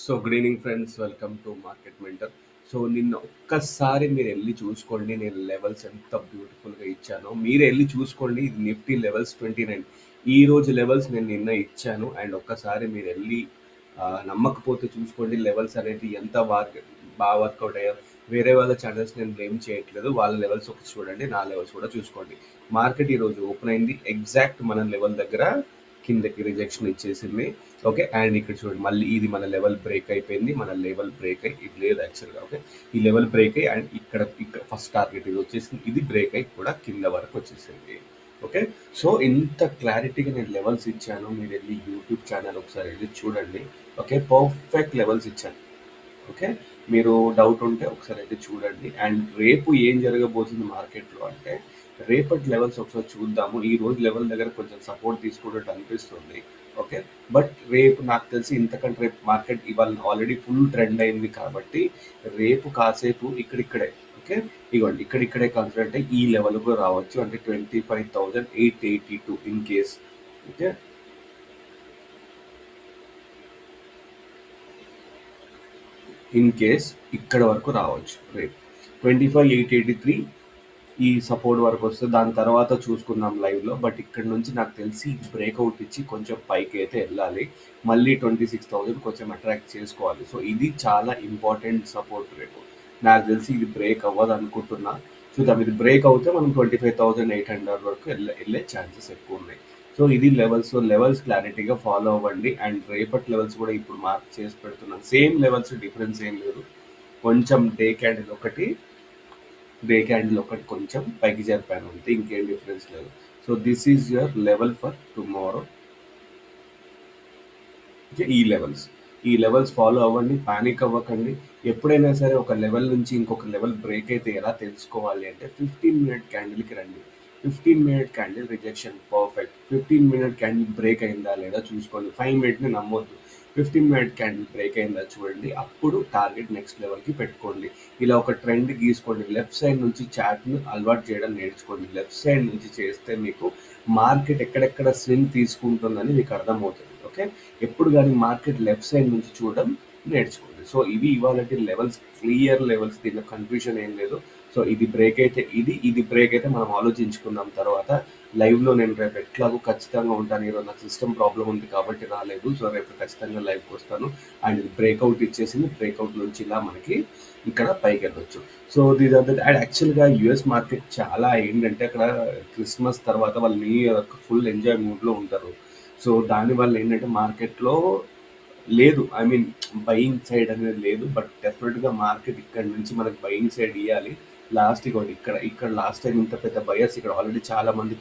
So good evening friends, welcome to market mentor. So నిన్న ఒక్కసారి మీరు వెళ్ళి చూసుకోండి, నేను లెవెల్స్ ఎంత బ్యూటిఫుల్గా ఇచ్చానో మీరు వెళ్ళి చూసుకోండి. ఇది నిఫ్టీ లెవెల్స్ 29. ఈ రోజు లెవెల్స్ నేను నిన్న ఇచ్చాను. అండ్ ఒక్కసారి మీరు వెళ్ళి నమ్మకపోతే చూసుకోండి లెవెల్స్ అనేది ఎంత బాగా వర్కౌట్ అయ్యారు. వేరే వాళ్ళ ఛానల్స్ నేను బ్లేమ్ చేయట్లేదు, వాళ్ళ లెవెల్స్ ఒకటి చూడండి, నా లెవెల్స్ కూడా చూసుకోండి. మార్కెట్ ఈరోజు ఓపెన్ అయింది ఎగ్జాక్ట్ మన లెవెల్ దగ్గర కిందకి రిజెక్షన్ ఇచ్చేసింది. ఓకే, అండ్ ఇక్కడ చూడండి మళ్ళీ ఇది మన లెవెల్ బ్రేక్ అయిపోయింది. మన లెవెల్ బ్రేక్ అయ్యి ఇది లేదు యాక్చువల్గా. ఓకే, ఈ లెవెల్ బ్రేక్ అయ్యి అండ్ ఇక్కడ ఇక్కడ ఫస్ట్ టార్గెట్ ఇది వచ్చేసింది, ఇది బ్రేక్ అయ్యి కూడా కింద వరకు వచ్చేసింది. ఓకే, సో ఇంత క్లారిటీగా నేను లెవెల్స్ ఇచ్చాను, మీరు వెళ్ళి యూట్యూబ్ ఛానల్ ఒకసారి వెళ్ళి చూడండి. ఓకే, పర్ఫెక్ట్ లెవెల్స్ ఇచ్చాను. ఓకే, మీరు డౌట్ ఉంటే ఒకసారి అయితే చూడండి. అండ్ రేపు ఏం జరగబోతుంది మార్కెట్లో అంటే, రేపటి లెవెల్స్ ఒకసారి చూద్దాము. ఈ రోజు లెవెల్ దగ్గర కొంచెం సపోర్ట్ తీసుకున్నట్టు అనిపిస్తుంది. ఓకే, బట్ రేపు నాకు తెలిసి ఇంతకంటే రేపు మార్కెట్ ఇవాళ ఆల్రెడీ ఫుల్ ట్రెండ్ అయింది కాబట్టి రేపు కాసేపు ఇక్కడిక్కడే. ఓకే, ఇవ్వండి ఇక్కడిక్కడే కన్సిడర్ అంటే ఈ లెవెల్ కూడా రావచ్చు, అంటే 25,882 in case. Okay, in case ఇక్కడ వరకు రావచ్చు రేపు 25,883 ఈ సపోర్ట్ వరకు వస్తుంది. దాని తర్వాత చూసుకుందాం లైవ్లో. బట్ ఇక్కడ నుంచి నాకు తెలిసి బ్రేక్అవుట్ ఇచ్చి కొంచెం పైకి అయితే వెళ్ళాలి, మళ్ళీ 26,000 కొంచెం అట్రాక్ట్ చేసుకోవాలి. సో ఇది చాలా ఇంపార్టెంట్ సపోర్ట్. రేపు నాకు తెలిసి ఇది బ్రేక్ అవ్వదు అనుకుంటున్నా. చూద్దాం, ఇది బ్రేక్ అవుతే మనం 25,800 వరకు వెళ్ళే ఛాన్సెస్ ఎక్కువ ఉన్నాయి. సో ఇది లెవెల్స్. సో లెవెల్స్ క్లారిటీగా ఫాలో అవ్వండి. అండ్ రేపటి లెవెల్స్ కూడా ఇప్పుడు మార్క్ చేసి పెడుతున్నాను. సేమ్ లెవెల్స్, డిఫరెన్స్ ఏం లేదు. కొంచెం డే క్యాండిల్ ఒకటి కొంచెం పైకి జరిపాను అంతే, ఇంకేం డిఫరెన్స్ లేదు. So this is your level for tomorrow. ఈ లెవెల్స్ ఫాలో అవ్వండి, పానిక్ అవ్వకండి. ఎప్పుడైనా సరే ఒక లెవెల్ నుంచి ఇంకొక లెవెల్ బ్రేక్ అయితే ఎలా తెలుసుకోవాలి అంటే 15-minute క్యాండిల్కి రండి. 15-minute candle rejection perfect. 15-minute candle break అయిందా లేదా చూసుకోండి. 5-minute నమ్మొద్దు. 15-minute క్యాండిల్ బ్రేక్ అయిందా చూడండి, అప్పుడు టార్గెట్ నెక్స్ట్ లెవెల్కి పెట్టుకోండి. ఇలా ఒక ట్రెండ్ గీసుకోండి. లెఫ్ట్ సైడ్ నుంచి చార్ట్ను అలవాటు చేయడం నేర్చుకోండి. లెఫ్ట్ సైడ్ నుంచి చేస్తే మీకు మార్కెట్ ఎక్కడెక్కడ స్వింగ్ తీసుకుంటుందని మీకు అర్థమవుతుంది. ఓకే, ఎప్పుడు కానీ మార్కెట్ లెఫ్ట్ సైడ్ నుంచి చూడడం నేర్చుకోండి. సో ఇవి ఇవాళ లెవెల్స్, క్లియర్ లెవెల్స్, దీనిలో కన్ఫ్యూజన్ ఏం లేదు. సో ఇది బ్రేక్ అయితే ఇది బ్రేక్ అయితే మనం ఆలోచించుకుందాం తర్వాత. లైవ్లో నేను రేపు ఎట్లాగో ఖచ్చితంగా ఉంటాను. ఈరోజు నాకు సిస్టమ్ ప్రాబ్లం ఉంది కాబట్టి రాలేదు. సో రేపు ఖచ్చితంగా లైవ్కి వస్తాను. అండ్ ఇది బ్రేక్అవుట్ ఇచ్చేసింది. బ్రేక్అవుట్ నుంచి ఇలా మనకి ఇక్కడ పైకి వెళ్ళొచ్చు. So these are that. And యాక్చువల్గా యుఎస్ మార్కెట్ చాలా ఏంటంటే అక్కడ క్రిస్మస్ తర్వాత వాళ్ళు న్యూ ఇయర్ ఫుల్ ఎంజాయ్ మూడ్లో ఉంటారు. సో దానివల్ల ఏంటంటే మార్కెట్లో లేదు, ఐ మీన్ బయింగ్ సైడ్ అనేది లేదు. బట్ డెఫినెట్గా మార్కెట్ ఇక్కడ నుంచి మనకి బయింగ్ సైడ్ ఇవ్వాలి. లాస్ట్ ఇక్కడ లాస్ట్ టైం ఇంత పెద్ద బయర్స్ ఇక్కడ ఆల్రెడీ చాలా మంది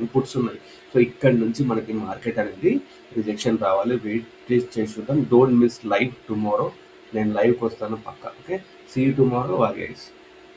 ఇన్పుట్స్ ఉన్నాయి. సో ఇక్కడ నుంచి మనకి మార్కెట్ అనేది రిజెక్షన్ రావాలి. వెయిట్ చేసి చూద్దాం. Don't miss live tomorrow. నేను లైవ్కి వస్తాను పక్కా. Okay, see you tomorrow. Guys.